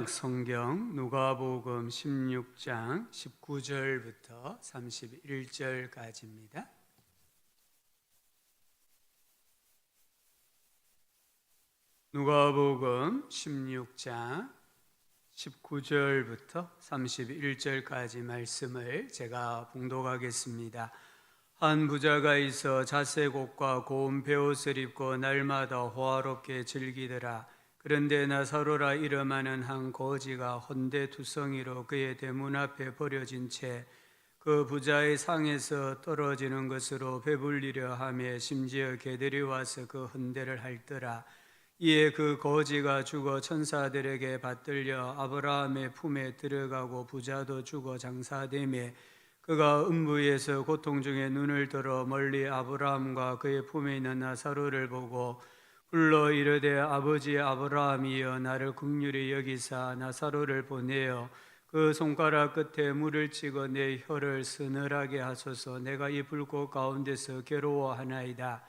성경 누가복음 16장 19절부터 31절까지입니다. 누가복음 16장 19절부터 31절까지 말씀을 제가 봉독하겠습니다. 한 부자가 있어 자색옷과 고운 베옷을 입고 날마다 호화롭게 즐기더라. 그런데 나사로라 이름하는 한 거지가 헌데투성이로 그의 대문 앞에 버려진 채 그 부자의 상에서 떨어지는 것으로 배불리려 하며 심지어 개들이 와서 그 헌데를 핥더라. 이에 그 거지가 죽어 천사들에게 받들려 아브라함의 품에 들어가고 부자도 죽어 장사되매 그가 음부에서 고통 중에 눈을 들어 멀리 아브라함과 그의 품에 있는 나사로를 보고 불러 이르되 아버지 아브라함이여 나를 긍휼히 여기사 나사로를 보내어 그 손가락 끝에 물을 찍어 내 혀를 서늘하게 하소서. 내가 이 불꽃 가운데서 괴로워하나이다.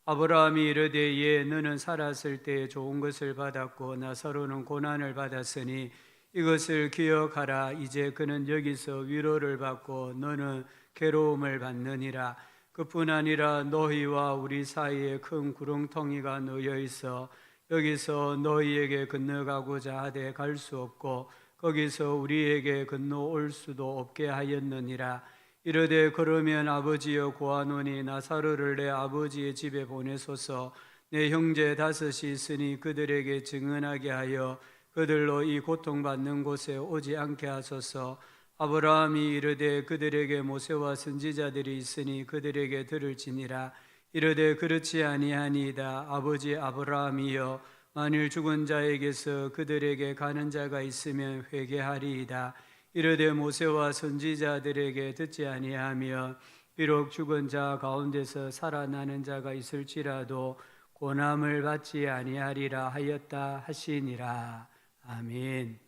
아브라함이 이르되 예 너는 살았을 때에 좋은 것을 받았고 나사로는 고난을 받았으니 이것을 기억하라. 이제 그는 여기서 위로를 받고 너는 괴로움을 받느니라. 그뿐 아니라 너희와 우리 사이에 큰 구렁텅이가 놓여 있어 여기서 너희에게 건너가고자 하되 갈 수 없고 거기서 우리에게 건너올 수도 없게 하였느니라. 이르되 그러면 아버지여 구하노니 나사로를 내 아버지의 집에 보내소서. 내 형제 다섯이 있으니 그들에게 증언하게 하여 그들로 이 고통받는 곳에 오지 않게 하소서. 아브라함이 이르되 그들에게 모세와 선지자들이 있으니 그들에게 들을지니라. 이르되 그렇지 아니하니이다. 아버지 아브라함이여 만일 죽은 자에게서 그들에게 가는 자가 있으면 회개하리이다. 이르되 모세와 선지자들에게 듣지 아니하며 비록 죽은 자 가운데서 살아나는 자가 있을지라도 고난을 받지 아니하리라 하였다 하시니라. 아멘.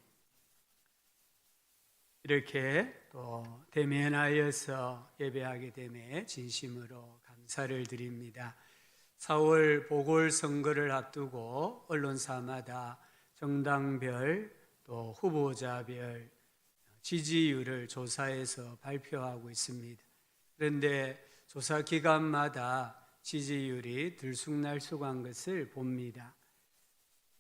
이렇게 또 대면하여서 예배하게 됨에 진심으로 감사를 드립니다. 4월 보궐선거를 앞두고 언론사마다 정당별 또 후보자별 지지율을 조사해서 발표하고 있습니다. 그런데 조사 기간마다 지지율이 들쑥날쑥한 것을 봅니다.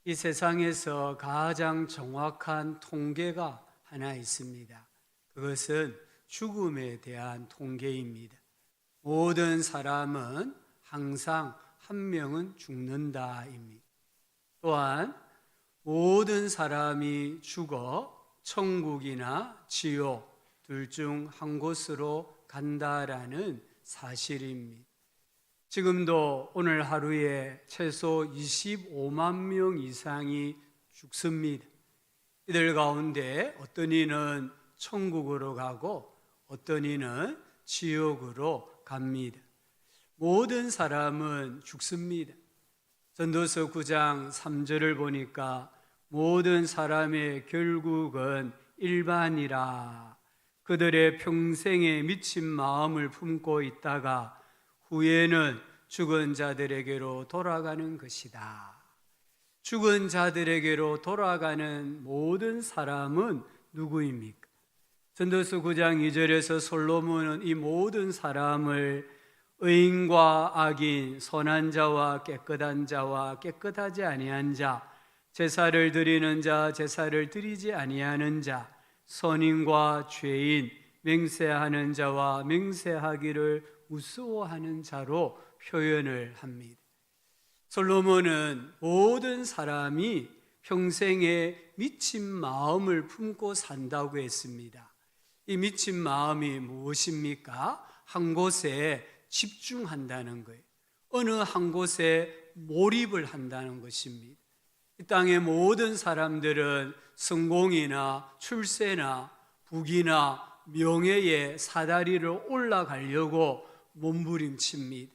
이 세상에서 가장 정확한 통계가 하나 있습니다. 그것은 죽음에 대한 통계입니다. 모든 사람은 항상 한 명은 죽는다입니다. 또한 모든 사람이 죽어 천국이나 지옥 둘 중 한 곳으로 간다라는 사실입니다. 지금도 오늘 하루에 최소 25만 명 이상이 죽습니다. 이들 가운데 어떤 이는 천국으로 가고 어떤 이는 지옥으로 갑니다. 모든 사람은 죽습니다. 전도서 9장 3절을 보니까 모든 사람의 결국은 일반이라. 그들의 평생에 미친 마음을 품고 있다가 후에는 죽은 자들에게로 돌아가는 것이다. 죽은 자들에게로 돌아가는 모든 사람은 누구입니까? 전도서 9장 2절에서 솔로몬은 이 모든 사람을 의인과 악인, 선한 자와 깨끗한 자와 깨끗하지 아니한 자, 제사를 드리는 자, 제사를 드리지 아니하는 자, 선인과 죄인, 맹세하는 자와 맹세하기를 무서워하는 자로 표현을 합니다. 솔로몬은 모든 사람이 평생에 미친 마음을 품고 산다고 했습니다. 이 미친 마음이 무엇입니까? 한 곳에 집중한다는 거예요. 어느 한 곳에 몰입을 한다는 것입니다. 이 땅의 모든 사람들은 성공이나 출세나 부귀나 명예의 사다리를 올라가려고 몸부림칩니다.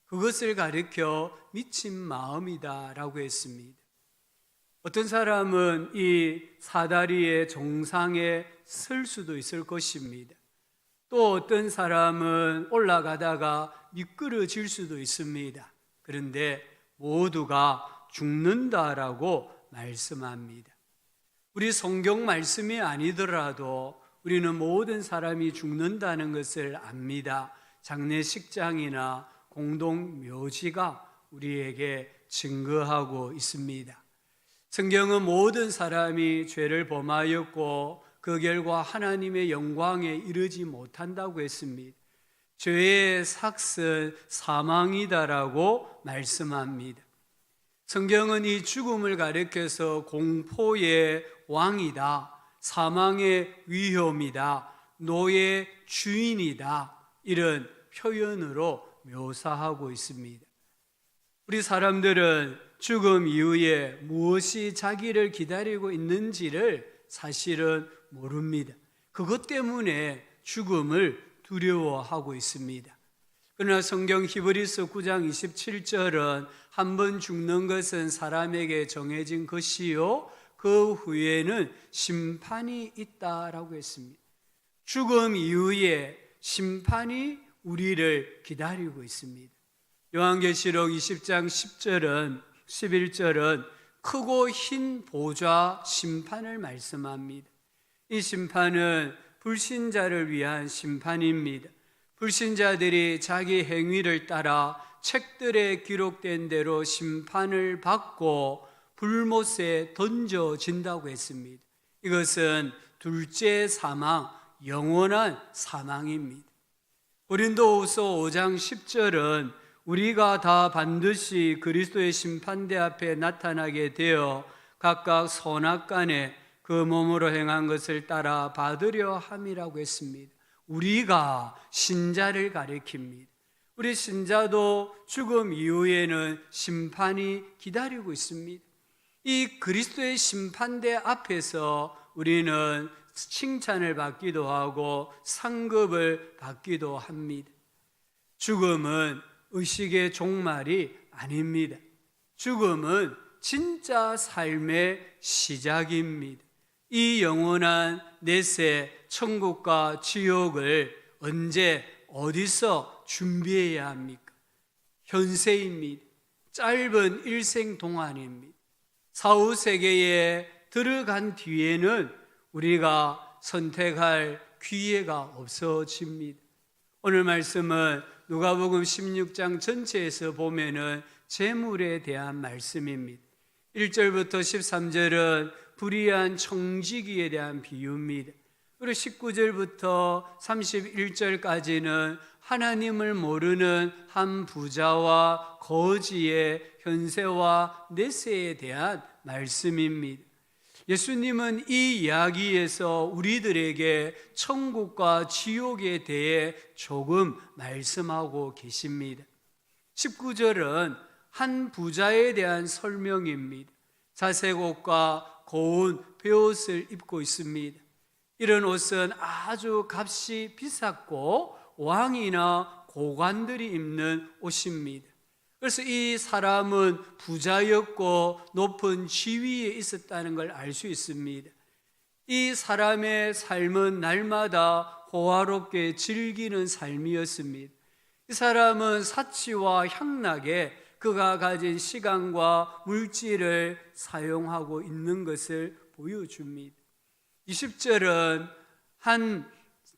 그것을 가리켜 미친 마음이다라고 했습니다. 어떤 사람은 이 사다리의 정상에 설 수도 있을 것입니다. 또 어떤 사람은 올라가다가 미끄러질 수도 있습니다. 그런데 모두가 죽는다라고 말씀합니다. 우리 성경 말씀이 아니더라도 우리는 모든 사람이 죽는다는 것을 압니다. 장례식장이나 공동묘지가 우리에게 증거하고 있습니다. 성경은 모든 사람이 죄를 범하였고 그 결과 하나님의 영광에 이르지 못한다고 했습니다. 죄의 삭은 사망이다라고 말씀합니다. 성경은 이 죽음을 가리켜서 공포의 왕이다, 사망의 위험이다, 노예 주인이다, 이런 표현으로 묘사하고 있습니다. 우리 사람들은 죽음 이후에 무엇이 자기를 기다리고 있는지를 사실은 모릅니다. 그것 때문에 죽음을 두려워하고 있습니다. 그러나 성경 히브리서 9장 27절은 한 번 죽는 것은 사람에게 정해진 것이요 그 후에는 심판이 있다라고 했습니다. 죽음 이후에 심판이 우리를 기다리고 있습니다. 요한계시록 20장 10절은 11절은 크고 흰 보좌 심판을 말씀합니다. 이 심판은 불신자를 위한 심판입니다. 불신자들이 자기 행위를 따라 책들에 기록된 대로 심판을 받고 불못에 던져진다고 했습니다. 이것은 둘째 사망, 영원한 사망입니다. 고린도후서 5장 10절은 우리가 다 반드시 그리스도의 심판대 앞에 나타나게 되어 각각 선악간에 그 몸으로 행한 것을 따라 받으려 함이라고 했습니다. 우리가 신자를 가리킵니다. 우리 신자도 죽음 이후에는 심판이 기다리고 있습니다. 이 그리스도의 심판대 앞에서 우리는 칭찬을 받기도 하고 상급을 받기도 합니다. 죽음은 의식의 종말이 아닙니다. 죽음은 진짜 삶의 시작입니다. 이 영원한 내세 천국과 지옥을 언제 어디서 준비해야 합니까? 현세입니다. 짧은 일생 동안입니다. 사후세계에 들어간 뒤에는 우리가 선택할 기회가 없어집니다. 오늘 말씀은 누가복음 16장 전체에서 보면은 재물에 대한 말씀입니다. 1절부터 13절은 불의한 청지기에 대한 비유입니다. 그리고 19절부터 31절까지는 하나님을 모르는 한 부자와 거지의 현세와 내세에 대한 말씀입니다. 예수님은 이 이야기에서 우리들에게 천국과 지옥에 대해 조금 말씀하고 계십니다. 19절은 한 부자에 대한 설명입니다. 자색 옷과 고운 베옷을 입고 있습니다. 이런 옷은 아주 값이 비쌌고 왕이나 고관들이 입는 옷입니다. 그래서 이 사람은 부자였고 높은 지위에 있었다는 걸 알 수 있습니다. 이 사람의 삶은 날마다 호화롭게 즐기는 삶이었습니다. 이 사람은 사치와 향락에 그가 가진 시간과 물질을 사용하고 있는 것을 보여줍니다. 20절은 한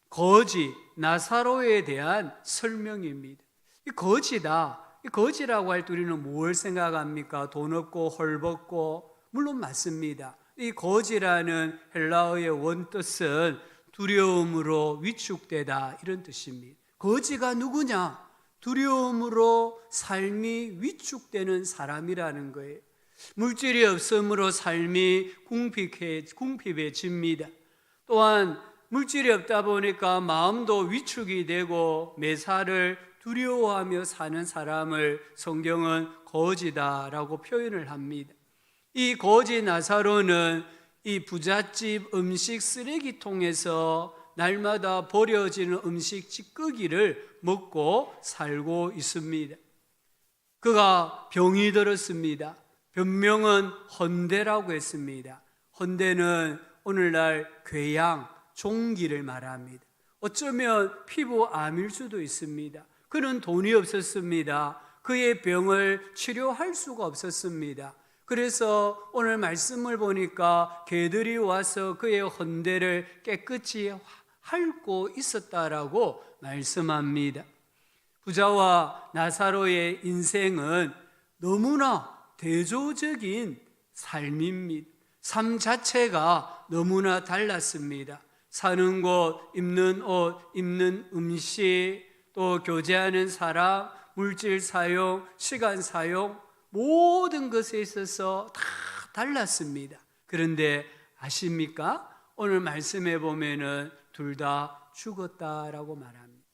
거지 나사로에 대한 설명입니다. 이 거지다. 이 거지라고 할 때 우리는 뭘 생각합니까? 돈 없고 헐벗고, 물론 맞습니다. 이 거지라는 헬라어의 원뜻은 두려움으로 위축되다 이런 뜻입니다. 거지가 누구냐? 두려움으로 삶이 위축되는 사람이라는 거예요. 물질이 없으므로 삶이 궁핍해집니다. 또한 물질이 없다 보니까 마음도 위축이 되고 매사를 두려워하며 사는 사람을 성경은 거지다라고 표현을 합니다. 이 거지 나사로는 이 부잣집 음식 쓰레기통에서 날마다 버려지는 음식 찌꺼기를 먹고 살고 있습니다. 그가 병이 들었습니다. 병명은 헌대라고 했습니다. 헌대는 오늘날 궤양, 종기를 말합니다. 어쩌면 피부암일 수도 있습니다. 그는 돈이 없었습니다. 그의 병을 치료할 수가 없었습니다. 그래서 오늘 말씀을 보니까 개들이 와서 그의 헌대를 깨끗이 핥고 있었다라고 말씀합니다. 부자와 나사로의 인생은 너무나 대조적인 삶입니다. 삶 자체가 너무나 달랐습니다. 사는 곳, 입는 옷, 입는 음식, 또 교제하는 사람, 물질 사용, 시간 사용, 모든 것에 있어서 다 달랐습니다. 그런데 아십니까? 오늘 말씀해 보면은 둘 다 죽었다라고 말합니다.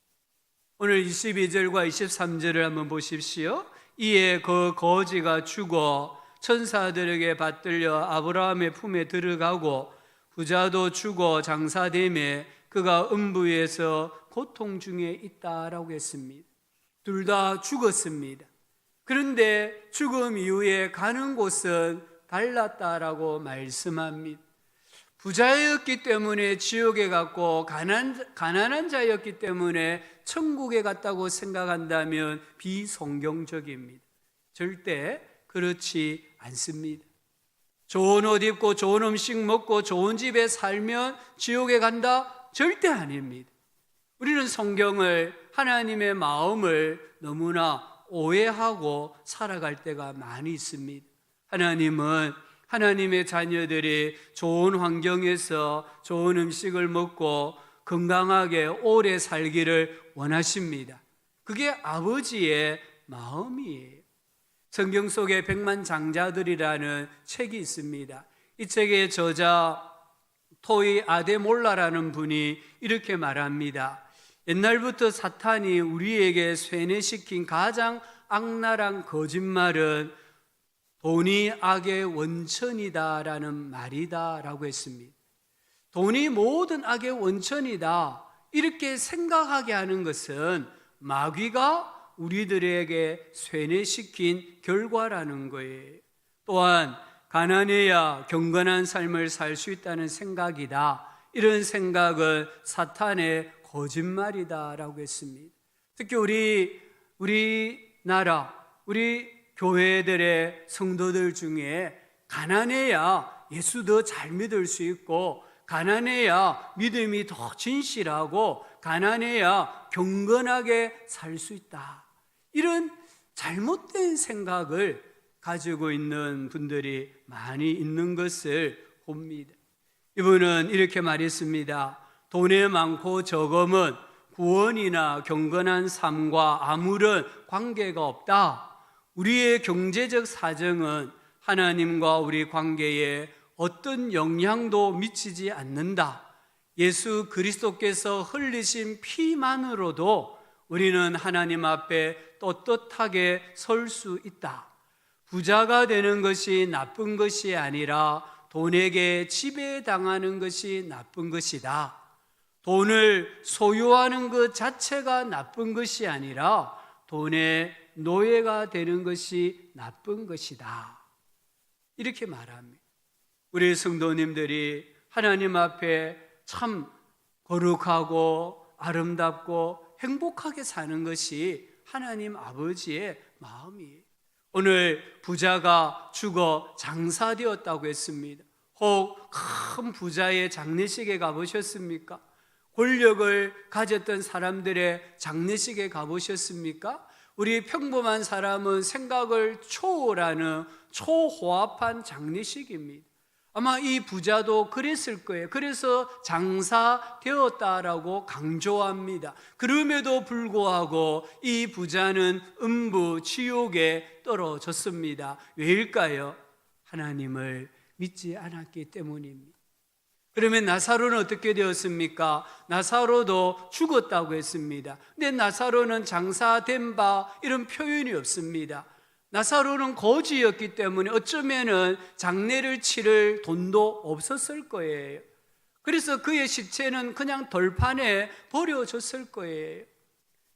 오늘 22절과 23절을 한번 보십시오. 이에 그 거지가 죽어 천사들에게 받들려 아브라함의 품에 들어가고 부자도 죽어 장사됨에 그가 음부에서 고통 중에 있다라고 했습니다. 둘 다 죽었습니다. 그런데 죽음 이후에 가는 곳은 달랐다라고 말씀합니다. 부자였기 때문에 지옥에 갔고 가난한 자였기 때문에 천국에 갔다고 생각한다면 비성경적입니다. 절대 그렇지 않습니다. 좋은 옷 입고 좋은 음식 먹고 좋은 집에 살면 지옥에 간다? 절대 아닙니다. 우리는 성경을, 하나님의 마음을 너무나 오해하고 살아갈 때가 많이 있습니다. 하나님은 하나님의 자녀들이 좋은 환경에서 좋은 음식을 먹고 건강하게 오래 살기를 원하십니다. 그게 아버지의 마음이에요. 성경 속에 백만장자들이라는 책이 있습니다. 이 책의 저자 토이 아데몰라라는 분이 이렇게 말합니다. 옛날부터 사탄이 우리에게 쇠뇌시킨 가장 악랄한 거짓말은 돈이 악의 원천이다라는 말이다라고 했습니다. 돈이 모든 악의 원천이다 이렇게 생각하게 하는 것은 마귀가 우리들에게 쇠뇌시킨 결과라는 거예요. 또한 가난해야 경건한 삶을 살 수 있다는 생각이다, 이런 생각은 사탄의 거짓말이다라고 했습니다. 특히 우리나라, 우리 교회들의 성도들 중에 가난해야 예수 더 잘 믿을 수 있고, 가난해야 믿음이 더 진실하고, 가난해야 경건하게 살 수 있다, 이런 잘못된 생각을 가지고 있는 분들이 많이 있는 것을 봅니다. 이분은 이렇게 말했습니다. 돈의 많고 적음은 구원이나 경건한 삶과 아무런 관계가 없다. 우리의 경제적 사정은 하나님과 우리 관계에 어떤 영향도 미치지 않는다. 예수 그리스도께서 흘리신 피만으로도 우리는 하나님 앞에 떳떳하게 설 수 있다. 부자가 되는 것이 나쁜 것이 아니라 돈에게 지배당하는 것이 나쁜 것이다. 돈을 소유하는 것 자체가 나쁜 것이 아니라 돈의 노예가 되는 것이 나쁜 것이다, 이렇게 말합니다. 우리 성도님들이 하나님 앞에 참 거룩하고 아름답고 행복하게 사는 것이 하나님 아버지의 마음이에요. 오늘 부자가 죽어 장사되었다고 했습니다. 혹 큰 부자의 장례식에 가보셨습니까? 권력을 가졌던 사람들의 장례식에 가보셨습니까? 우리 평범한 사람은 생각을 초월하는 초호합한 장례식입니다. 아마 이 부자도 그랬을 거예요. 그래서 장사되었다라고 강조합니다. 그럼에도 불구하고 이 부자는 음부 지옥에 떨어졌습니다. 왜일까요? 하나님을 믿지 않았기 때문입니다. 그러면 나사로는 어떻게 되었습니까? 나사로도 죽었다고 했습니다. 근데 나사로는 장사된 바 이런 표현이 없습니다. 나사로는 거지였기 때문에 어쩌면은 장례를 치를 돈도 없었을 거예요. 그래서 그의 시체는 그냥 돌판에 버려졌을 거예요.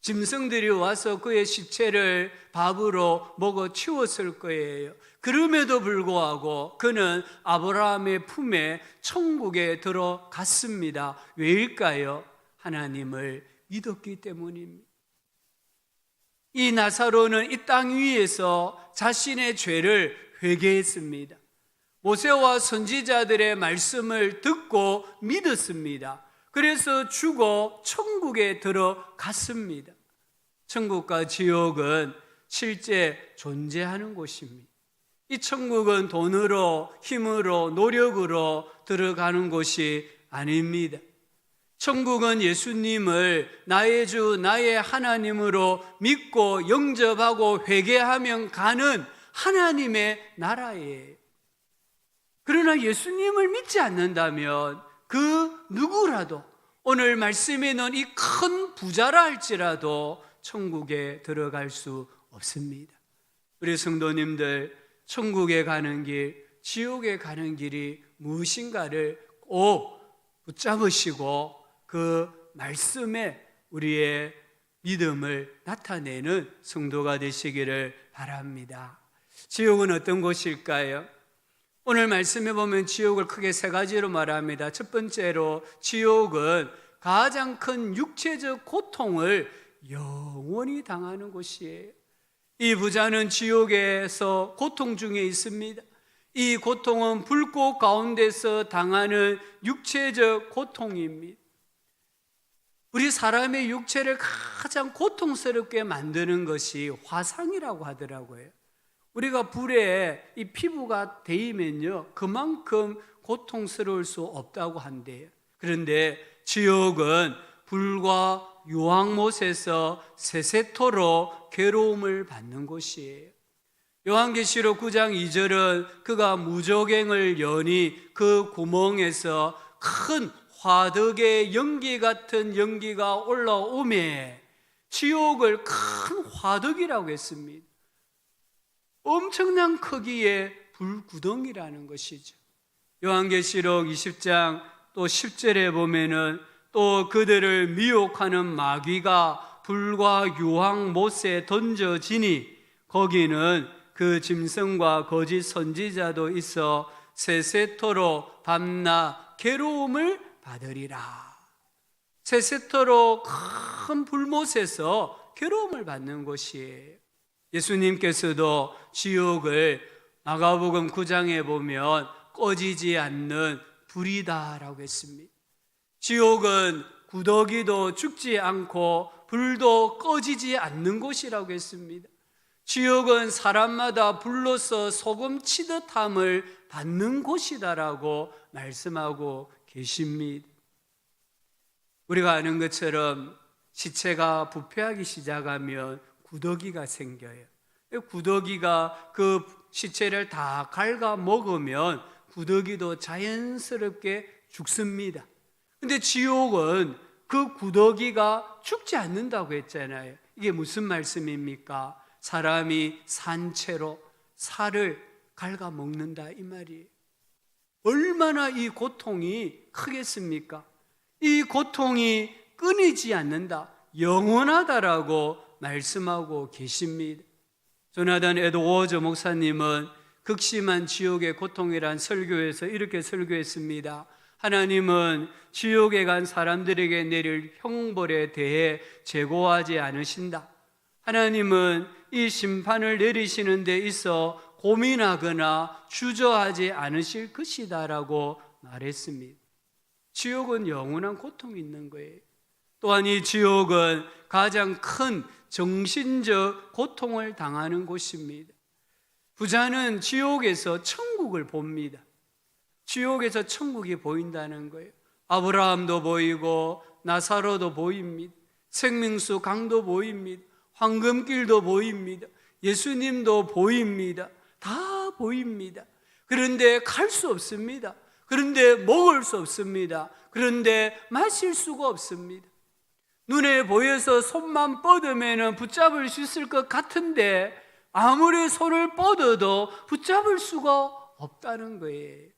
짐승들이 와서 그의 시체를 밥으로 먹어 치웠을 거예요. 그럼에도 불구하고 그는 아브라함의 품에 천국에 들어갔습니다. 왜일까요? 하나님을 믿었기 때문입니다. 이 나사로는 이 땅 위에서 자신의 죄를 회개했습니다. 모세와 선지자들의 말씀을 듣고 믿었습니다. 그래서 죽어 천국에 들어갔습니다. 천국과 지옥은 실제 존재하는 곳입니다. 이 천국은 돈으로, 힘으로, 노력으로 들어가는 곳이 아닙니다. 천국은 예수님을 나의 주, 나의 하나님으로 믿고 영접하고 회개하면 가는 하나님의 나라예요. 그러나 예수님을 믿지 않는다면 그 누구라도, 오늘 말씀에 있는 이 큰 부자라 할지라도 천국에 들어갈 수 없습니다. 우리 성도님들, 천국에 가는 길, 지옥에 가는 길이 무엇인가를 꼭 붙잡으시고 그 말씀에 우리의 믿음을 나타내는 성도가 되시기를 바랍니다. 지옥은 어떤 곳일까요? 오늘 말씀에 보면 지옥을 크게 세 가지로 말합니다. 첫 번째로 지옥은 가장 큰 육체적 고통을 영원히 당하는 곳이에요. 이 부자는 지옥에서 고통 중에 있습니다. 이 고통은 불꽃 가운데서 당하는 육체적 고통입니다. 우리 사람의 육체를 가장 고통스럽게 만드는 것이 화상이라고 하더라고요. 우리가 불에 이 피부가 데이면요, 그만큼 고통스러울 수 없다고 한대요. 그런데 지옥은 불과 유황못에서 세세토록 괴로움을 받는 곳이에요. 요한계시록 9장 2절은 그가 무저갱을 여니 그 구멍에서 큰 화덕의 연기 같은 연기가 올라오매 지옥을 큰 화덕이라고 했습니다. 엄청난 크기의 불구덩이라는 것이죠. 요한계시록 20장 또 10절에 보면은 또 그들을 미혹하는 마귀가 불과 유황못에 던져지니 거기는 그 짐승과 거짓 선지자도 있어 세세토록 밤낮 괴로움을 받으리라. 세세토록 큰 불못에서 괴로움을 받는 곳이에요. 예수님께서도 지옥을 마가복음 9장에 보면 꺼지지 않는 불이다라고 했습니다. 지옥은 구더기도 죽지 않고 불도 꺼지지 않는 곳이라고 했습니다. 지옥은 사람마다 불로서 소금 치듯 함을 받는 곳이다라고 말씀하고 계십니다. 우리가 아는 것처럼 시체가 부패하기 시작하면 구더기가 생겨요. 구더기가 그 시체를 다 갉아 먹으면 구더기도 자연스럽게 죽습니다. 근데 지옥은 그 구더기가 죽지 않는다고 했잖아요. 이게 무슨 말씀입니까? 사람이 산채로 살을 갉아 먹는다 이 말이에요. 얼마나 이 고통이 크겠습니까? 이 고통이 끊이지 않는다, 영원하다라고 말씀하고 계십니다. 조나단 에드워즈 목사님은 극심한 지옥의 고통이란 설교에서 이렇게 설교했습니다. 하나님은 지옥에 간 사람들에게 내릴 형벌에 대해 재고하지 않으신다. 하나님은 이 심판을 내리시는 데 있어 고민하거나 주저하지 않으실 것이다 라고 말했습니다. 지옥은 영원한 고통이 있는 거예요. 또한 이 지옥은 가장 큰 정신적 고통을 당하는 곳입니다. 부자는 지옥에서 천국을 봅니다. 지옥에서 천국이 보인다는 거예요. 아브라함도 보이고 나사로도 보입니다. 생명수 강도 보입니다. 황금길도 보입니다. 예수님도 보입니다. 다 보입니다. 그런데 갈 수 없습니다. 그런데 먹을 수 없습니다. 그런데 마실 수가 없습니다. 눈에 보여서 손만 뻗으면 붙잡을 수 있을 것 같은데 아무리 손을 뻗어도 붙잡을 수가 없다는 거예요.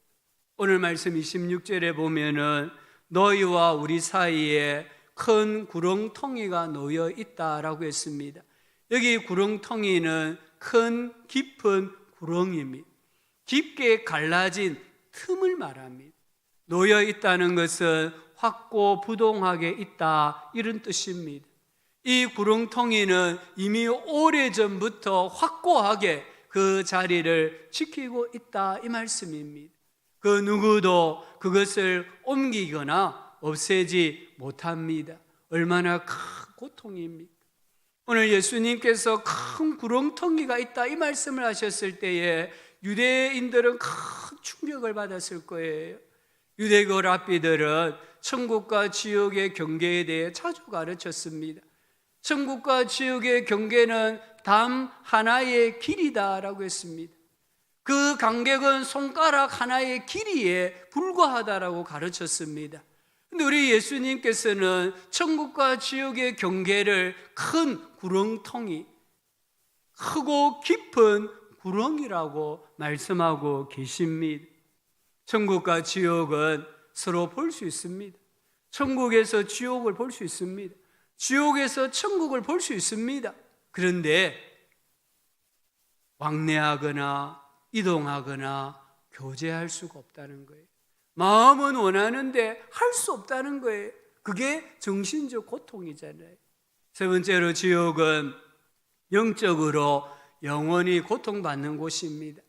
오늘 말씀 26절에 보면은 너희와 우리 사이에 큰 구렁텅이가 놓여 있다라고 했습니다. 여기 구렁텅이는 큰 깊은 구렁입니다. 깊게 갈라진 틈을 말합니다. 놓여 있다는 것은 확고부동하게 있다 이런 뜻입니다. 이 구렁텅이는 이미 오래전부터 확고하게 그 자리를 지키고 있다 이 말씀입니다. 그 누구도 그것을 옮기거나 없애지 못합니다. 얼마나 큰 고통입니까? 오늘 예수님께서 큰 구렁텅이가 있다 이 말씀을 하셨을 때에 유대인들은 큰 충격을 받았을 거예요. 유대교 랍비들은 천국과 지옥의 경계에 대해 자주 가르쳤습니다. 천국과 지옥의 경계는 담 하나의 길이다라고 했습니다. 그 간격은 손가락 하나의 길이에 불과하다라고 가르쳤습니다. 근데 우리 예수님께서는 천국과 지옥의 경계를 큰 구렁텅이, 크고 깊은 구렁이라고 말씀하고 계십니다. 천국과 지옥은 서로 볼 수 있습니다. 천국에서 지옥을 볼 수 있습니다. 지옥에서 천국을 볼 수 있습니다. 그런데 왕래하거나 이동하거나 교제할 수가 없다는 거예요. 마음은 원하는데 할 수 없다는 거예요. 그게 정신적 고통이잖아요. 세 번째로 지옥은 영적으로 영원히 고통받는 곳입니다.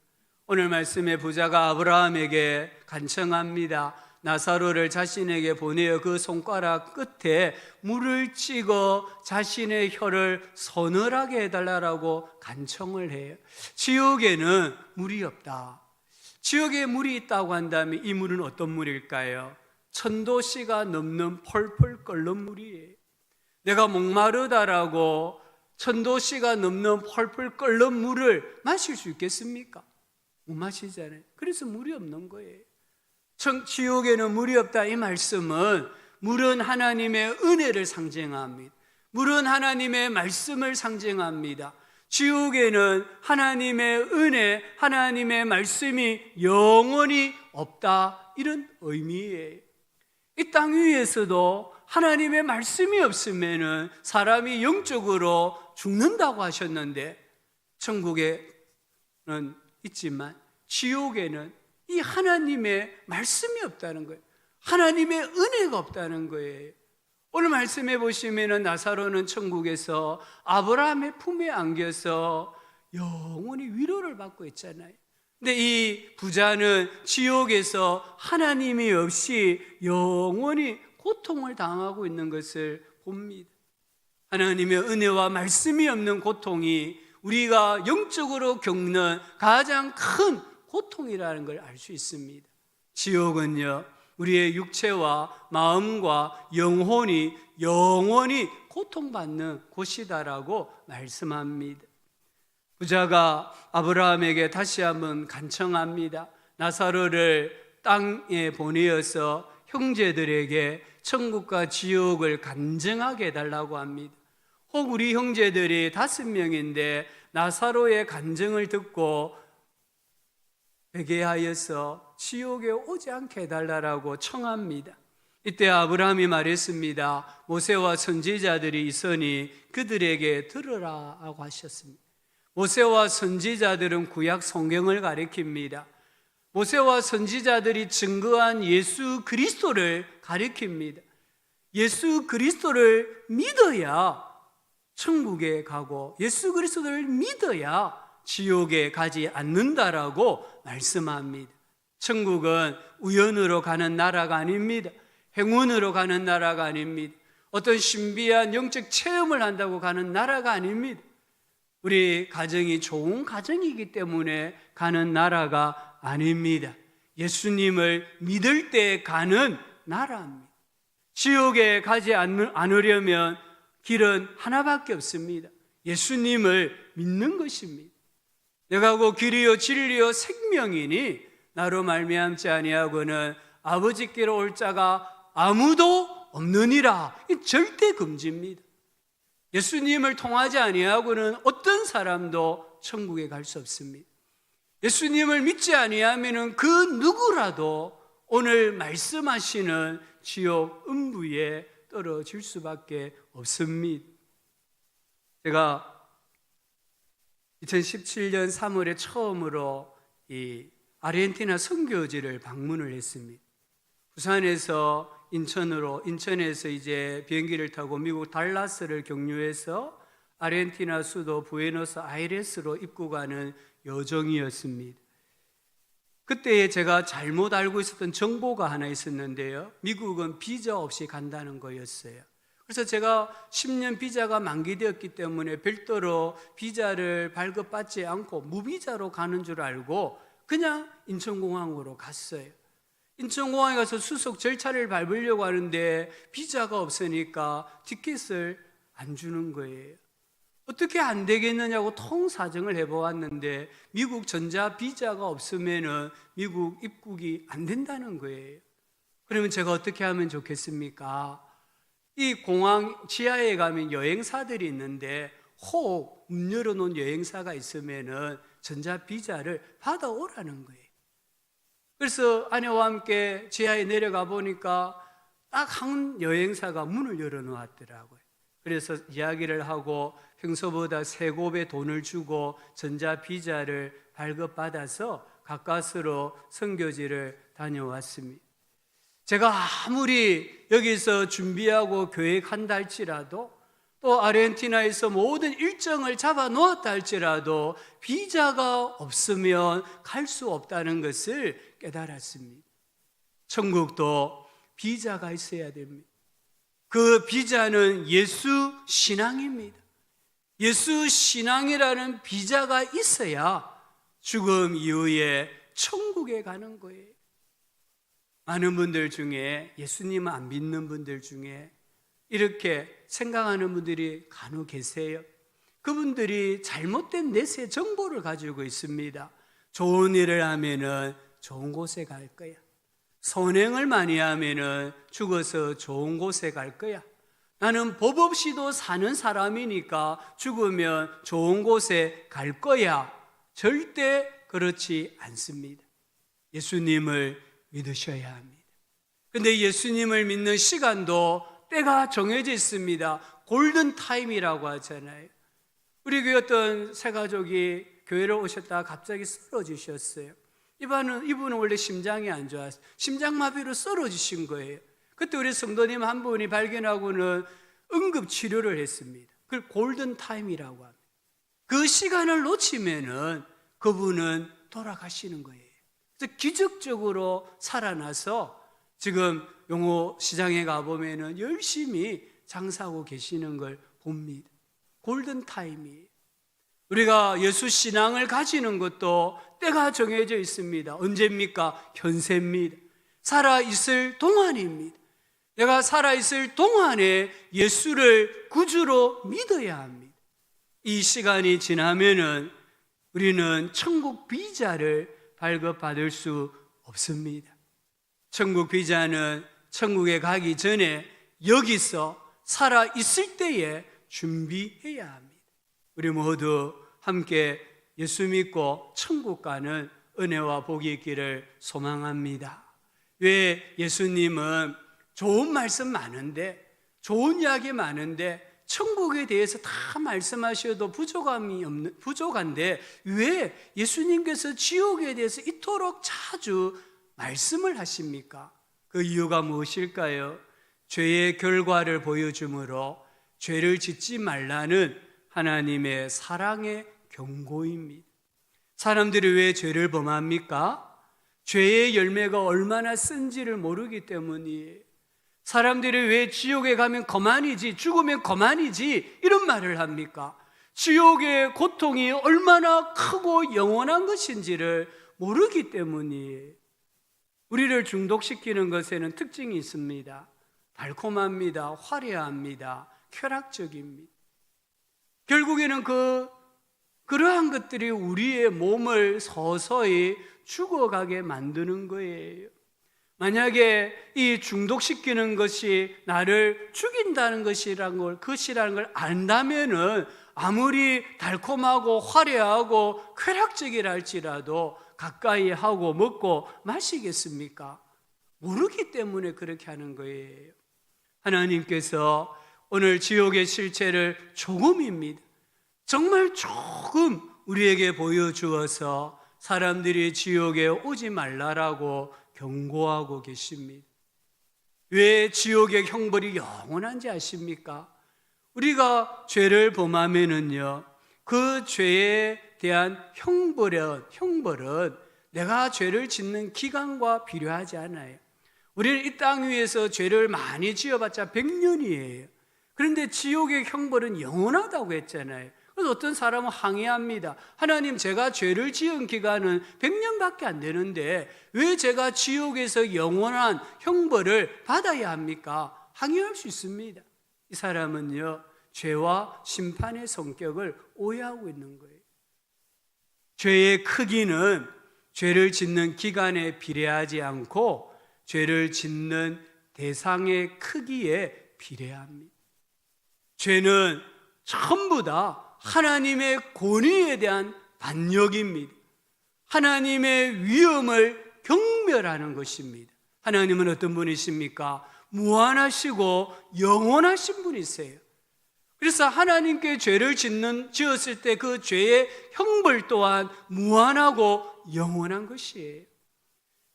오늘 말씀의 부자가 아브라함에게 간청합니다. 나사로를 자신에게 보내어 그 손가락 끝에 물을 찍어 자신의 혀를 서늘하게 해달라고 간청을 해요. 지옥에는 물이 없다. 지옥에 물이 있다고 한다면 이 물은 어떤 물일까요? 천도씨가 넘는 펄펄 끓는 물이에요. 내가 목마르다라고 천도씨가 넘는 펄펄 끓는 물을 마실 수 있겠습니까? 못 마시잖아요. 그래서 물이 없는 거예요. 지옥에는 물이 없다 이 말씀은 물은 하나님의 은혜를 상징합니다. 물은 하나님의 말씀을 상징합니다. 지옥에는 하나님의 은혜, 하나님의 말씀이 영원히 없다 이런 의미예요. 이 땅 위에서도 하나님의 말씀이 없으면 사람이 영적으로 죽는다고 하셨는데 천국에는 있지만 지옥에는 이 하나님의 말씀이 없다는 거예요. 하나님의 은혜가 없다는 거예요. 오늘 말씀해 보시면 나사로는 천국에서 아브라함의 품에 안겨서 영원히 위로를 받고 있잖아요. 근데 이 부자는 지옥에서 하나님이 없이 영원히 고통을 당하고 있는 것을 봅니다. 하나님의 은혜와 말씀이 없는 고통이 우리가 영적으로 겪는 가장 큰 고통이라는 걸 알 수 있습니다. 지옥은요, 우리의 육체와 마음과 영혼이 영원히 고통받는 곳이다라고 말씀합니다. 부자가 아브라함에게 다시 한번 간청합니다. 나사로를 땅에 보내어서 형제들에게 천국과 지옥을 간증하게 해달라고 합니다. 혹 우리 형제들이 5명인데 나사로의 간증을 듣고 회개하여서 지옥에 오지 않게 해달라고 청합니다. 이때 아브라함이 말했습니다. 모세와 선지자들이 있으니 그들에게 들으라 하고 하셨습니다. 모세와 선지자들은 구약 성경을 가리킵니다. 모세와 선지자들이 증거한 예수 그리스도를 가리킵니다. 예수 그리스도를 믿어야 천국에 가고 예수 그리스도를 믿어야 지옥에 가지 않는다라고 말씀합니다. 천국은 우연으로 가는 나라가 아닙니다. 행운으로 가는 나라가 아닙니다. 어떤 신비한 영적 체험을 한다고 가는 나라가 아닙니다. 우리 가정이 좋은 가정이기 때문에 가는 나라가 아닙니다. 예수님을 믿을 때 가는 나라입니다. 지옥에 가지 않으려면 길은 하나밖에 없습니다. 예수님을 믿는 것입니다. 내가 곧 길이요 진리요 생명이니 나로 말미암지 아니하고는 아버지께로 올 자가 아무도 없느니라. 이 절대 금지입니다. 예수님을 통하지 아니하고는 어떤 사람도 천국에 갈 수 없습니다. 예수님을 믿지 아니하면은 그 누구라도 오늘 말씀하시는 지옥 음부에 떨어질 수밖에 없습니다. 제가 2017년 3월에 처음으로 이 아르헨티나 선교지를 방문을 했습니다. 부산에서 인천에서 이제 비행기를 타고 미국 달라스를 경유해서 아르헨티나 수도 부에노스아이레스로 입국하는 여정이었습니다. 그때에 제가 잘못 알고 있었던 정보가 하나 있었는데요, 미국은 비자 없이 간다는 거였어요. 그래서 제가 10년 비자가 만기되었기 때문에 별도로 비자를 발급받지 않고 무비자로 가는 줄 알고 그냥 인천공항으로 갔어요. 인천공항에 가서 수속 절차를 밟으려고 하는데 비자가 없으니까 티켓을 안 주는 거예요. 어떻게 안 되겠느냐고 통사정을 해보았는데 미국 전자 비자가 없으면은 미국 입국이 안 된다는 거예요. 그러면 제가 어떻게 하면 좋겠습니까? 이 공항 지하에 가면 여행사들이 있는데 혹 문 열어놓은 여행사가 있으면은 전자 비자를 받아오라는 거예요. 그래서 아내와 함께 지하에 내려가 보니까 딱 한 여행사가 문을 열어놓았더라고요. 그래서 이야기를 하고 평소보다 3배의 돈을 주고 전자 비자를 발급받아서 가까스로 선교지를 다녀왔습니다. 제가 아무리 여기서 준비하고 계획한다 할지라도 또 아르헨티나에서 모든 일정을 잡아 놓았다 할지라도 비자가 없으면 갈 수 없다는 것을 깨달았습니다. 천국도 비자가 있어야 됩니다. 그 비자는 예수 신앙입니다. 예수 신앙이라는 비자가 있어야 죽음 이후에 천국에 가는 거예요. 많은 분들 중에, 예수님 안 믿는 분들 중에 이렇게 생각하는 분들이 간혹 계세요. 그분들이 잘못된 내세 정보를 가지고 있습니다. 좋은 일을 하면은 좋은 곳에 갈 거야. 선행을 많이 하면은 죽어서 좋은 곳에 갈 거야. 나는 법 없이도 사는 사람이니까 죽으면 좋은 곳에 갈 거야. 절대 그렇지 않습니다. 예수님을 믿으셔야 합니다. 그런데 예수님을 믿는 시간도 때가 정해져 있습니다. 골든 타임이라고 하잖아요. 우리 교회 어떤 새가족이 교회를 오셨다가 갑자기 쓰러지셨어요. 이분은 원래 심장이 안 좋았어요. 심장마비로 쓰러지신 거예요. 그때 우리 성도님 한 분이 발견하고는 응급치료를 했습니다. 그걸 골든타임이라고 합니다. 그 시간을 놓치면은 그분은 돌아가시는 거예요. 그래서 기적적으로 살아나서 지금 용호시장에 가보면은 열심히 장사하고 계시는 걸 봅니다. 골든타임이에요. 우리가 예수 신앙을 가지는 것도 때가 정해져 있습니다. 언제입니까? 현세입니다. 살아있을 동안입니다. 내가 살아있을 동안에 예수를 구주로 믿어야 합니다. 이 시간이 지나면은 우리는 천국 비자를 발급받을 수 없습니다. 천국 비자는 천국에 가기 전에 여기서 살아있을 때에 준비해야 합니다. 우리 모두 함께 예수 믿고 천국 가는 은혜와 복이 있기를 소망합니다. 왜 예수님은 좋은 말씀 많은데, 좋은 이야기 많은데 천국에 대해서 다 말씀하셔도 부족한데 왜 예수님께서 지옥에 대해서 이토록 자주 말씀을 하십니까? 그 이유가 무엇일까요? 죄의 결과를 보여주므로 죄를 짓지 말라는 하나님의 사랑의 경고입니다. 사람들이 왜 죄를 범합니까? 죄의 열매가 얼마나 쓴지를 모르기 때문이에요. 사람들이 왜 지옥에 가면 거만이지, 죽으면 거만이지 이런 말을 합니까? 지옥의 고통이 얼마나 크고 영원한 것인지를 모르기 때문이에요. 우리를 중독시키는 것에는 특징이 있습니다. 달콤합니다. 화려합니다. 쾌락적입니다. 결국에는 그러한 것들이 우리의 몸을 서서히 죽어가게 만드는 거예요. 만약에 이 중독시키는 것이 나를 죽인다는 것이라는 걸 안다면은 아무리 달콤하고 화려하고 쾌락적이라 할지라도 가까이 하고 먹고 마시겠습니까? 모르기 때문에 그렇게 하는 거예요. 하나님께서 오늘 지옥의 실체를 조금입니다. 정말 조금 우리에게 보여주어서 사람들이 지옥에 오지 말라라고 경고하고 계십니다. 왜 지옥의 형벌이 영원한지 아십니까? 우리가 죄를 범하면은요, 그 죄에 대한 형벌은 내가 죄를 짓는 기간과 비례하지 않아요. 우리는 이 땅 위에서 죄를 많이 지어봤자 100년이에요. 그런데 지옥의 형벌은 영원하다고 했잖아요. 그래서 어떤 사람은 항의합니다. 하나님, 제가 죄를 지은 기간은 100년밖에 안 되는데 왜 제가 지옥에서 영원한 형벌을 받아야 합니까? 항의할 수 있습니다. 이 사람은요, 죄와 심판의 성격을 오해하고 있는 거예요. 죄의 크기는 죄를 짓는 기간에 비례하지 않고 죄를 짓는 대상의 크기에 비례합니다. 죄는 전부 다 하나님의 권위에 대한 반역입니다. 하나님의 위엄을 경멸하는 것입니다. 하나님은 어떤 분이십니까? 무한하시고 영원하신 분이세요. 그래서 하나님께 죄를 지었을 때 그 죄의 형벌 또한 무한하고 영원한 것이에요.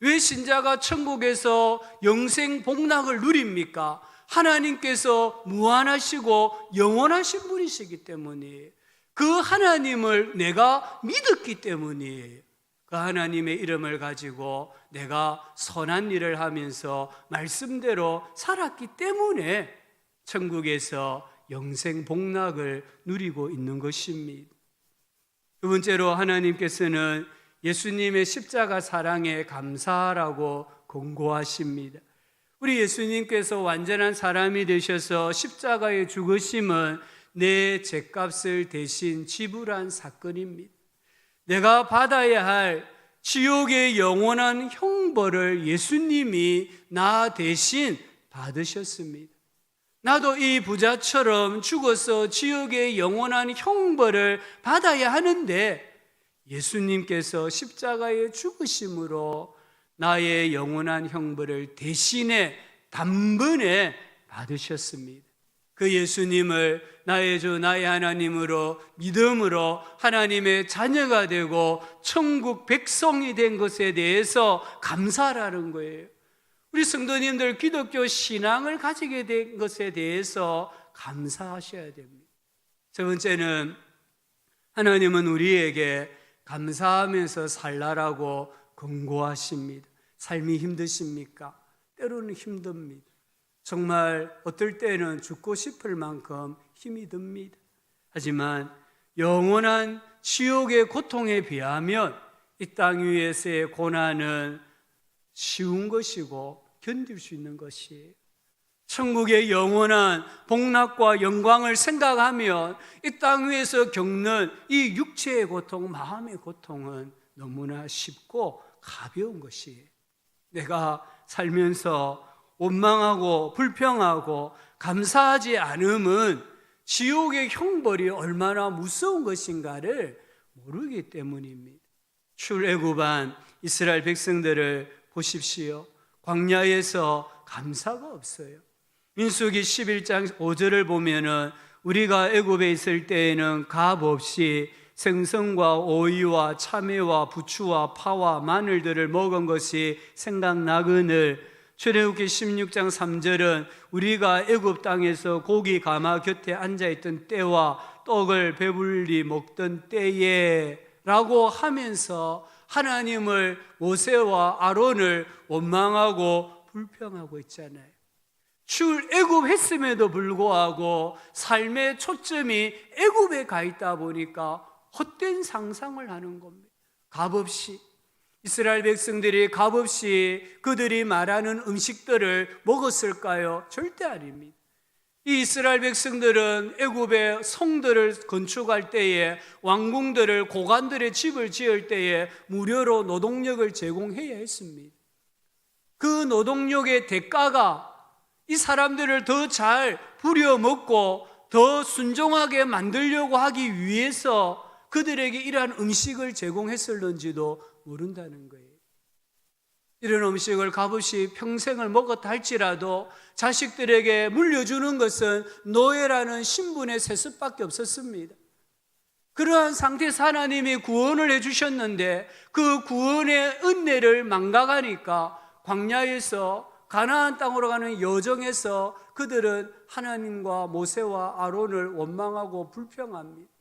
왜 신자가 천국에서 영생 복락을 누립니까? 하나님께서 무한하시고 영원하신 분이시기 때문이에요. 그 하나님을 내가 믿었기 때문이에요. 그 하나님의 이름을 가지고 내가 선한 일을 하면서 말씀대로 살았기 때문에 천국에서 영생 복락을 누리고 있는 것입니다. 두 번째로 하나님께서는 예수님의 십자가 사랑에 감사하라고 권고하십니다. 우리 예수님께서 완전한 사람이 되셔서 십자가에 죽으심은 내 죄값을 대신 지불한 사건입니다. 내가 받아야 할 지옥의 영원한 형벌을 예수님이 나 대신 받으셨습니다. 나도 이 부자처럼 죽어서 지옥의 영원한 형벌을 받아야 하는데 예수님께서 십자가에 죽으심으로 나의 영원한 형벌을 대신에 단번에 받으셨습니다. 그 예수님을 나의 주 나의 하나님으로 믿음으로 하나님의 자녀가 되고 천국 백성이 된 것에 대해서 감사하라는 거예요. 우리 성도님들 기독교 신앙을 가지게 된 것에 대해서 감사하셔야 됩니다. 세 번째는 하나님은 우리에게 감사하면서 살라라고 권고하십니다. 삶이 힘드십니까? 때로는 힘듭니다. 정말 어떨 때는 죽고 싶을 만큼 힘이 듭니다. 하지만 영원한 지옥의 고통에 비하면 이 땅 위에서의 고난은 쉬운 것이고 견딜 수 있는 것이에요. 천국의 영원한 복락과 영광을 생각하면 이 땅 위에서 겪는 이 육체의 고통, 마음의 고통은 너무나 쉽고 가벼운 것이에요. 내가 살면서 원망하고 불평하고 감사하지 않음은 지옥의 형벌이 얼마나 무서운 것인가를 모르기 때문입니다. 출애굽한 이스라엘 백성들을 보십시오. 광야에서 감사가 없어요. 민수기 11장 5절을 보면은 우리가 애굽에 있을 때에는 값 없이 생선과 오이와 참외와 부추와 파와 마늘들을 먹은 것이 생각나거늘, 출애굽기 16장 3절은 우리가 애굽 땅에서 고기 가마 곁에 앉아있던 때와 떡을 배불리 먹던 때에 라고 하면서 하나님을, 모세와 아론을 원망하고 불평하고 있잖아요. 출애굽했음에도 불구하고 삶의 초점이 애굽에 가 있다 보니까 헛된 상상을 하는 겁니다. 값없이 이스라엘 백성들이 값없이 그들이 말하는 음식들을 먹었을까요? 절대 아닙니다. 이 이스라엘 백성들은 애굽의 성들을 건축할 때에, 왕궁들을, 고관들의 집을 지을 때에 무료로 노동력을 제공해야 했습니다. 그 노동력의 대가가 이 사람들을 더 잘 부려먹고 더 순종하게 만들려고 하기 위해서 그들에게 이러한 음식을 제공했을는지도 모른다는 거예요. 이런 음식을 값없이 평생을 먹었다 할지라도 자식들에게 물려주는 것은 노예라는 신분의 세습밖에 없었습니다. 그러한 상태에서 하나님이 구원을 해주셨는데 그 구원의 은혜를 망각하니까 광야에서 가나안 땅으로 가는 여정에서 그들은 하나님과 모세와 아론을 원망하고 불평합니다.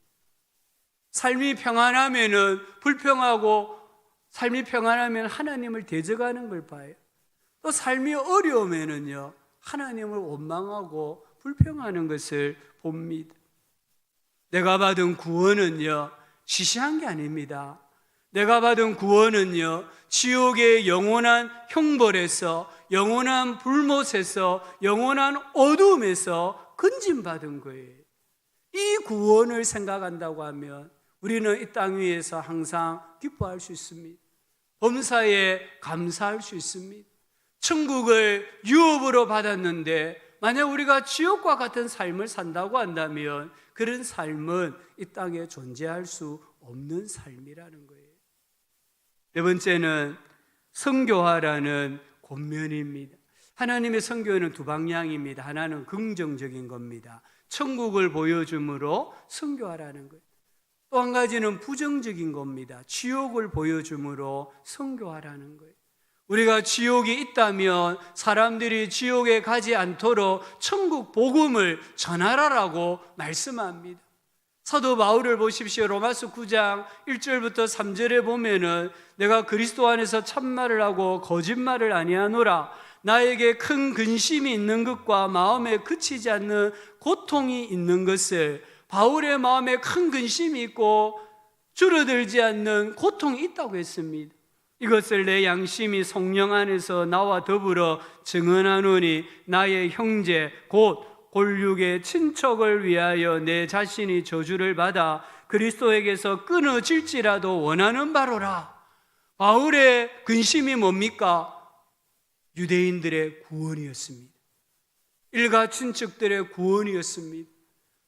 삶이 평안하면은 불평하고, 삶이 평안하면 하나님을 대적하는 걸 봐요. 또 삶이 어려우면은요, 하나님을 원망하고 불평하는 것을 봅니다. 내가 받은 구원은요, 시시한 게 아닙니다. 내가 받은 구원은요, 지옥의 영원한 형벌에서, 영원한 불못에서, 영원한 어두움에서 건진받은 거예요. 이 구원을 생각한다고 하면 우리는 이 땅 위에서 항상 기뻐할 수 있습니다. 범사에 감사할 수 있습니다. 천국을 유업으로 받았는데 만약 우리가 지옥과 같은 삶을 산다고 한다면 그런 삶은 이 땅에 존재할 수 없는 삶이라는 거예요. 네 번째는 선교하라는 권면입니다. 하나님의 선교는 두 방향입니다. 하나는 긍정적인 겁니다. 천국을 보여줌으로 선교하라는 거예요. 또 한 가지는 부정적인 겁니다. 지옥을 보여줌으로 선교하라는 거예요. 우리가 지옥이 있다면 사람들이 지옥에 가지 않도록 천국 복음을 전하라라고 말씀합니다. 사도 바울을 보십시오. 로마서 9장 1절부터 3절에 보면은 내가 그리스도 안에서 참말을 하고 거짓말을 아니하노라. 나에게 큰 근심이 있는 것과 마음에 그치지 않는 고통이 있는 것을, 바울의 마음에 큰 근심이 있고 줄어들지 않는 고통이 있다고 했습니다. 이것을 내 양심이 성령 안에서 나와 더불어 증언하노니 나의 형제 곧 골육의 친척을 위하여 내 자신이 저주를 받아 그리스도에게서 끊어질지라도 원하는 바로라. 바울의 근심이 뭡니까? 유대인들의 구원이었습니다. 일가 친척들의 구원이었습니다.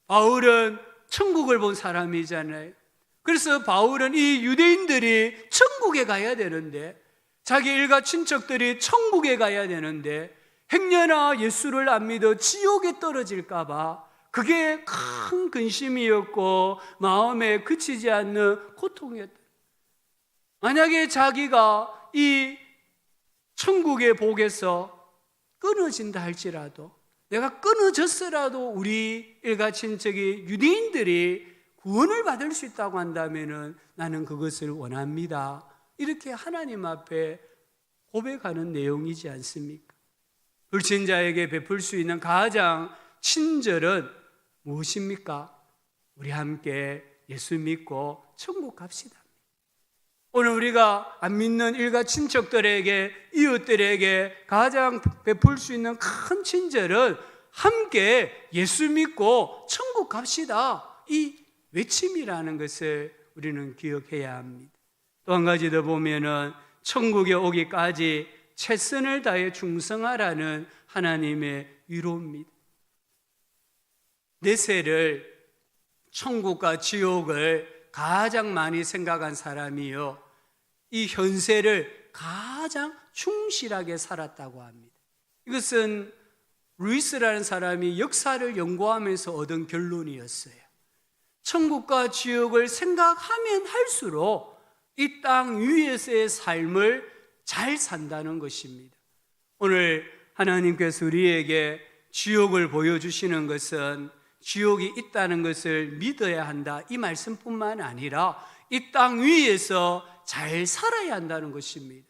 바울은 천국을 본 사람이잖아요. 그래서 바울은 이 유대인들이 천국에 가야 되는데, 자기 일가 친척들이 천국에 가야 되는데 행여나 예수를 안 믿어 지옥에 떨어질까 봐 그게 큰 근심이었고 마음에 그치지 않는 고통이었다. 만약에 자기가 이 천국의 복에서 끊어진다 할지라도, 내가 끊어졌으라도 우리 일가 친척이, 유대인들이 구원을 받을 수 있다고 한다면 나는 그것을 원합니다. 이렇게 하나님 앞에 고백하는 내용이지 않습니까? 불신자에게 베풀 수 있는 가장 친절은 무엇입니까? 우리 함께 예수 믿고 천국 갑시다. 오늘 우리가 안 믿는 일가 친척들에게, 이웃들에게 가장 베풀 수 있는 큰 친절은 함께 예수 믿고 천국 갑시다, 이 외침이라는 것을 우리는 기억해야 합니다. 또 한 가지 더 보면은 천국에 오기까지 최선을 다해 충성하라는 하나님의 위로입니다. 내세를, 천국과 지옥을 가장 많이 생각한 사람이요, 이 현세를 가장 충실하게 살았다고 합니다. 이것은 루이스라는 사람이 역사를 연구하면서 얻은 결론이었어요. 천국과 지옥을 생각하면 할수록 이 땅 위에서의 삶을 잘 산다는 것입니다. 오늘 하나님께서 우리에게 지옥을 보여주시는 것은 지옥이 있다는 것을 믿어야 한다, 이 말씀뿐만 아니라 이 땅 위에서 잘 살아야 한다는 것입니다.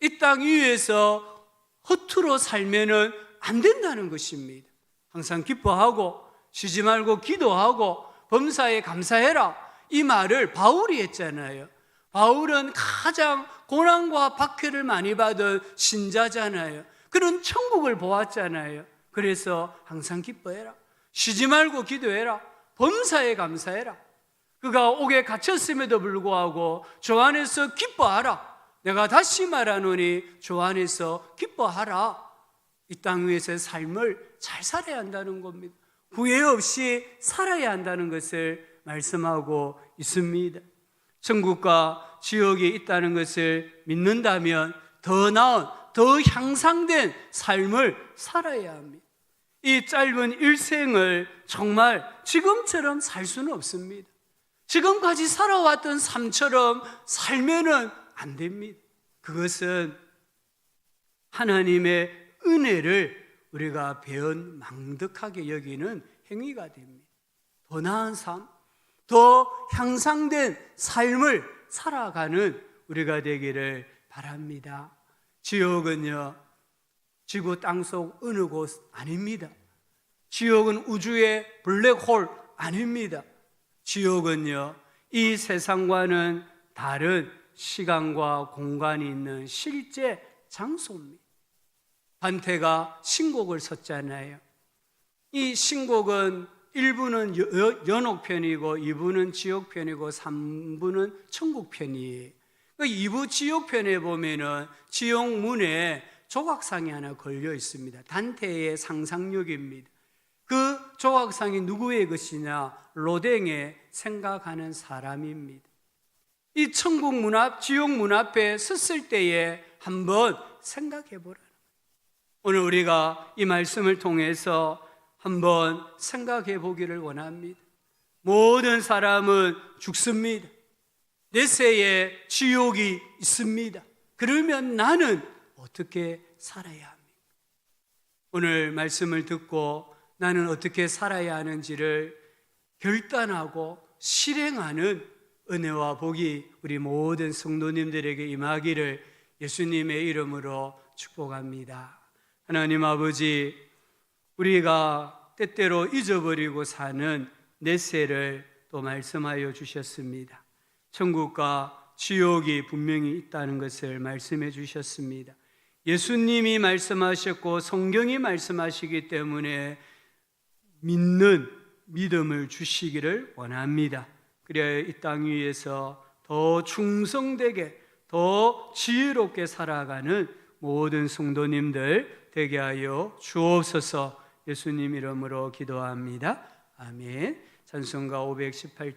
이 땅 위에서 허투루 살면은 안 된다는 것입니다. 항상 기뻐하고 쉬지 말고 기도하고 범사에 감사해라, 이 말을 바울이 했잖아요. 바울은 가장 고난과 박해를 많이 받은 신자잖아요. 그런 천국을 보았잖아요. 그래서 항상 기뻐해라, 쉬지 말고 기도해라, 범사에 감사해라. 그가 옥에 갇혔음에도 불구하고 주 안에서 기뻐하라. 내가 다시 말하노니 주 안에서 기뻐하라. 이 땅 위에서의 삶을 잘 살아야 한다는 겁니다. 후회 없이 살아야 한다는 것을 말씀하고 있습니다. 천국과 지옥이 있다는 것을 믿는다면 더 나은, 더 향상된 삶을 살아야 합니다. 이 짧은 일생을 정말 지금처럼 살 수는 없습니다. 지금까지 살아왔던 삶처럼 살면은 안 됩니다. 그것은 하나님의 은혜를 우리가 배은망덕하게 여기는 행위가 됩니다. 더 나은 삶, 더 향상된 삶을 살아가는 우리가 되기를 바랍니다. 지옥은요, 지구 땅속 어느 곳 아닙니다. 지옥은 우주의 블랙홀 아닙니다. 지옥은요, 이 세상과는 다른 시간과 공간이 있는 실제 장소입니다. 반태가 신곡을 썼잖아요. 이 신곡은 1부는 연옥편이고 2부는 지옥편이고 3부는 천국편이에요. 2부 지옥편에 보면은 지옥문에 조각상이 하나 걸려 있습니다. 단테의 상상력입니다. 그 조각상이 누구의 것이냐? 로댕의 생각하는 사람입니다. 이 천국 문 앞, 지옥 문 앞에 섰을 때에 한번 생각해 보라는 거예요. 오늘 우리가 이 말씀을 통해서 한번 생각해 보기를 원합니다. 모든 사람은 죽습니다. 내세에 지옥이 있습니다. 그러면 나는 어떻게 살아야 합니까? 오늘 말씀을 듣고 나는 어떻게 살아야 하는지를 결단하고 실행하는 은혜와 복이 우리 모든 성도님들에게 임하기를 예수님의 이름으로 축복합니다. 하나님 아버지, 우리가 때때로 잊어버리고 사는 내세를 또 말씀하여 주셨습니다. 천국과 지옥이 분명히 있다는 것을 말씀해 주셨습니다. 예수님이 말씀하셨고 성경이 말씀하시기 때문에 믿는 믿음을 주시기를 원합니다. 그래야 이 땅 위에서 더 충성되게 더 지혜롭게 살아가는 모든 성도님들 되게 하여 주옵소서. 예수님 이름으로 기도합니다. 아멘. 찬송가 518